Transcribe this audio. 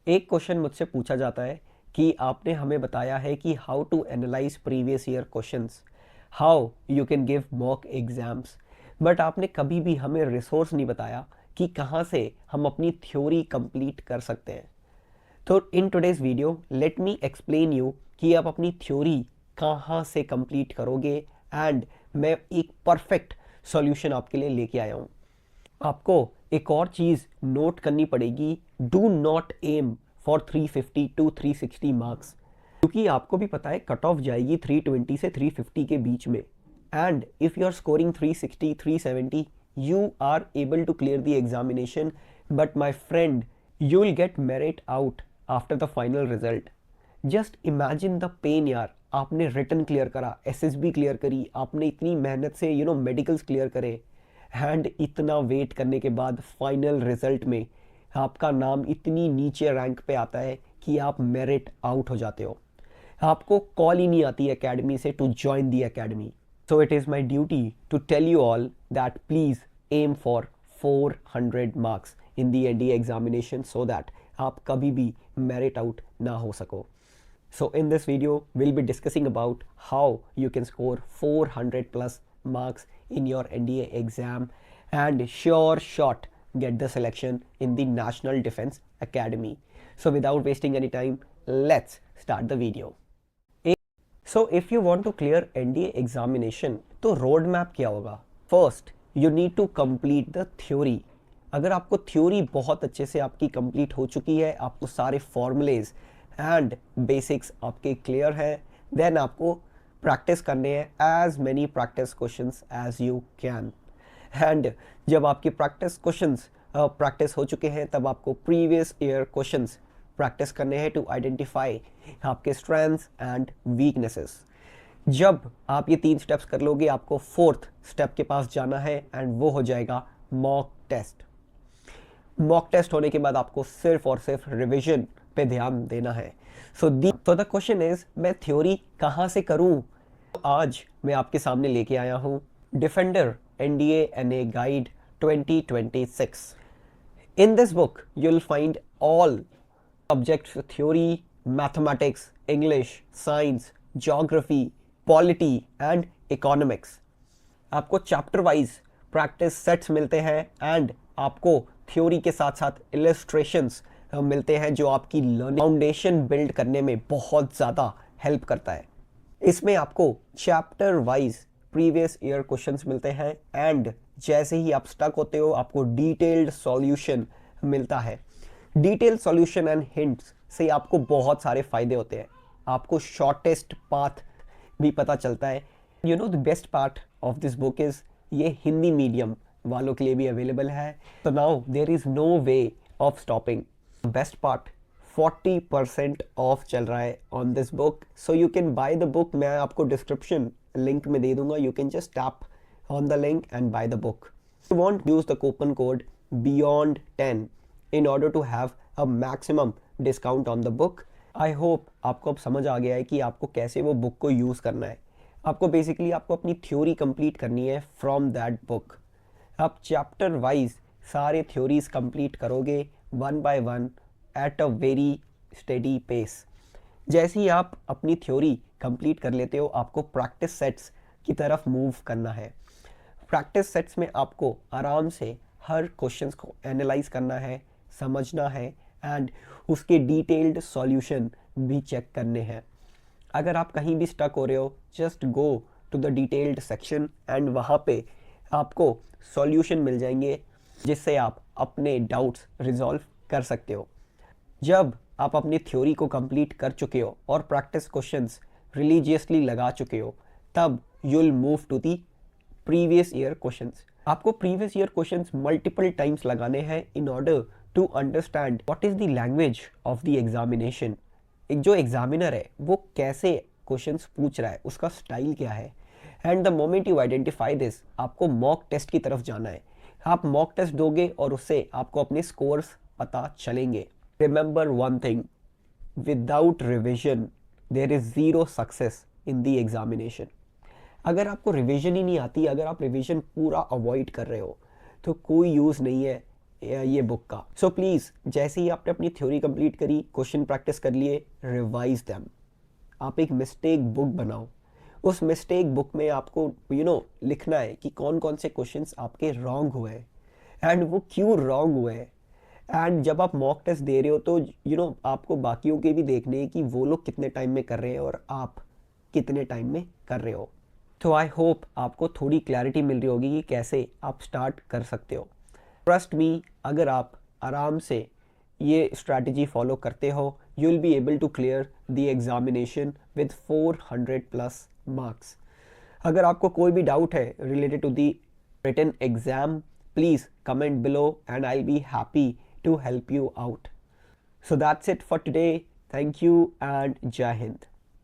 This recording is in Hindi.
एक क्वेश्चन मुझसे पूछा जाता है कि आपने हमें बताया है कि how to analyse previous year questions, how you can give mock exams, but आपने कभी भी हमें रिसोर्स नहीं बताया कि कहाँ से हम अपनी थ्योरी कंप्लीट कर सकते हैं। तो in today's video let me explain you कि आप अपनी थ्योरी कहाँ से कंप्लीट करोगे, एंड मैं एक परफेक्ट सॉल्यूशन आपके लिए लेके आया हूँ। आपको एक और चीज़ नोट करनी पड़ेगी, do not aim for 350 to 360 marks, क्योंकि आपको भी पता है कट ऑफ जाएगी 320 से 350 के बीच में। And if you are scoring 360 370 you are able to clear the examination, but my friend you will get merit out after the final result. Just imagine the pain यार, आपने रिटन क्लियर करा, एसएसबी क्लियर करी, आपने इतनी मेहनत से मेडिकल्स क्लियर करे, एंड इतना वेट करने के बाद फाइनल रिजल्ट में आपका नाम इतनी नीचे रैंक पे आता है कि आप मेरिट आउट हो जाते हो। आपको कॉल ही नहीं आती एकेडमी से to join the academy. So it is my duty to tell you all that please aim for 400 marks in the NDA examination so that आप कभी भी मेरिट आउट ना हो सको। So in this video, we'll be discussing about how you can score 400 plus marks in your NDA exam and sure shot get the selection in the National Defense Academy. So without wasting any time, let's start the video. So if you want to clear NDA examination, तो road map क्या होगा? First, you need to complete the theory. अगर आपको थ्योरी बहुत अच्छे से आपकी कंप्लीट हो चुकी है, आपको सारे फॉर्मूलेज एंड बेसिक्स आपके क्लियर है, देन आपको प्रैक्टिस करने हैं as many practice questions as you can. And जब आपकी प्रैक्टिस क्वेश्चंस प्रैक्टिस हो चुके हैं, तब आपको प्रीवियस ईयर क्वेश्चंस प्रैक्टिस करने हैं टू आइडेंटिफाई आपके स्ट्रेंथ्स एंड वीकनेसेस। जब आप ये 3 स्टेप्स कर लोगे, आपको 4th स्टेप के पास जाना है एंड वो हो जाएगा मॉक टेस्ट। मॉक टेस्ट होने के बाद आपको सिर्फ और सिर्फ रिवीजन पे ध्यान देना है। सो द क्वेश्चन इज, मैं थ्योरी कहाँ से करूँ? आज मैं आपके सामने लेके आया हूँ defender NDA NA guide 2026। In this book you will find all subjects, theory, mathematics, English, science, geography, polity and economics. आपको चैप्टर वाइज प्रैक्टिस सेट्स मिलते हैं एंड आपको थ्योरी के साथ साथ इलस्ट्रेशंस मिलते हैं जो आपकी लर्निंग फाउंडेशन बिल्ड करने में बहुत ज़्यादा हेल्प करता है। इसमें आपको chapter wise previous year questions मिलते हैं एंड जैसे ही आप स्टक होते हो, आपको डिटेल्ड सॉल्यूशन मिलता है। डिटेल्ड सॉल्यूशन एंड हिंट्स से आपको बहुत सारे फायदे होते हैं। आपको शॉर्टेस्ट पाथ भी पता चलता है। The best part of this book is, ये हिंदी मीडियम वालों के लिए भी अवेलेबल है। तो now there is no way of stopping. Best part, 40% off चल रहा है on this book, so you can buy the book. मैं आपको डिस्क्रिप्शन लिंक में दे दूंगा, you can just tap on the link and buy the book. You want use the coupon code beyond 10 in order to have a maximum discount on the book. I hope आपको अब समझ आ गया है कि आपको कैसे वो बुक को यूज़ करना है। आपको बेसिकली आपको अपनी थ्योरी कंप्लीट करनी है फ्रॉम दैट बुक। आप चैप्टर वाइज सारे थ्योरीज कंप्लीट करोगे one by one at a very steady pace. जैसे ही आप अपनी थ्योरी कंप्लीट कर लेते हो, आपको प्रैक्टिस सेट्स की तरफ मूव करना है। प्रैक्टिस सेट्स में आपको आराम से हर क्वेश्चंस को एनालाइज करना है, समझना है एंड उसके डिटेल्ड सॉल्यूशन भी चेक करने हैं। अगर आप कहीं भी स्टक हो रहे हो, just go to the detailed section and वहाँ पे आपको सॉल्यूशन मिल जाएंगे जिससे आप अपने डाउट्स रिजॉल्व कर सकते हो। जब आप अपनी थ्योरी को कंप्लीट कर चुके हो और प्रैक्टिस क्वेश्चंस रिलीजियसली लगा चुके हो, तब you will move to the previous year questions. आपको previous year questions multiple times लगाने हैं in order to understand what is the language of the examination. एक जो एग्जामिनर है वो कैसे क्वेश्चंस पूछ रहा है, उसका स्टाइल क्या है। And the moment you identify this, आपको मॉक टेस्ट की तरफ जाना है। आप मॉक टेस्ट दोगे और उससे आपको अपने स्कोर्स पता चलेंगे। Remember one thing, without revision there is zero success in the examination. अगर आपको रिवीजन ही नहीं आती, अगर आप रिवीजन पूरा अवॉइड कर रहे हो, तो कोई यूज़ नहीं है ये बुक का। सो प्लीज़ जैसे ही आपने अपनी थ्योरी कंप्लीट करी, क्वेश्चन प्रैक्टिस कर लिए, रिवाइज दैम। आप एक मिस्टेक बुक बनाओ। उस मिस्टेक बुक में आपको लिखना है कि कौन कौन से क्वेश्चंस आपके रॉन्ग हुए हैं एंड वो क्यों रॉन्ग हुए हैं। एंड जब आप मॉक टेस्ट दे रहे हो तो आपको बाकियों के भी देखने हैं कि वो लोग कितने टाइम में कर रहे हैं और आप कितने टाइम में कर रहे हो। तो आई होप आपको थोड़ी क्लैरिटी मिल रही होगी कि कैसे आप स्टार्ट कर सकते हो। ट्रस्ट मी, अगर आप आराम से ये स्ट्रैटेजी फॉलो करते हो, you will be able to clear the examination with 400 plus marks. अगर आपको कोई भी डाउट है related to the written exam, please comment below and I be happy to help you out. So that's it for today. Thank you and जय हिंद।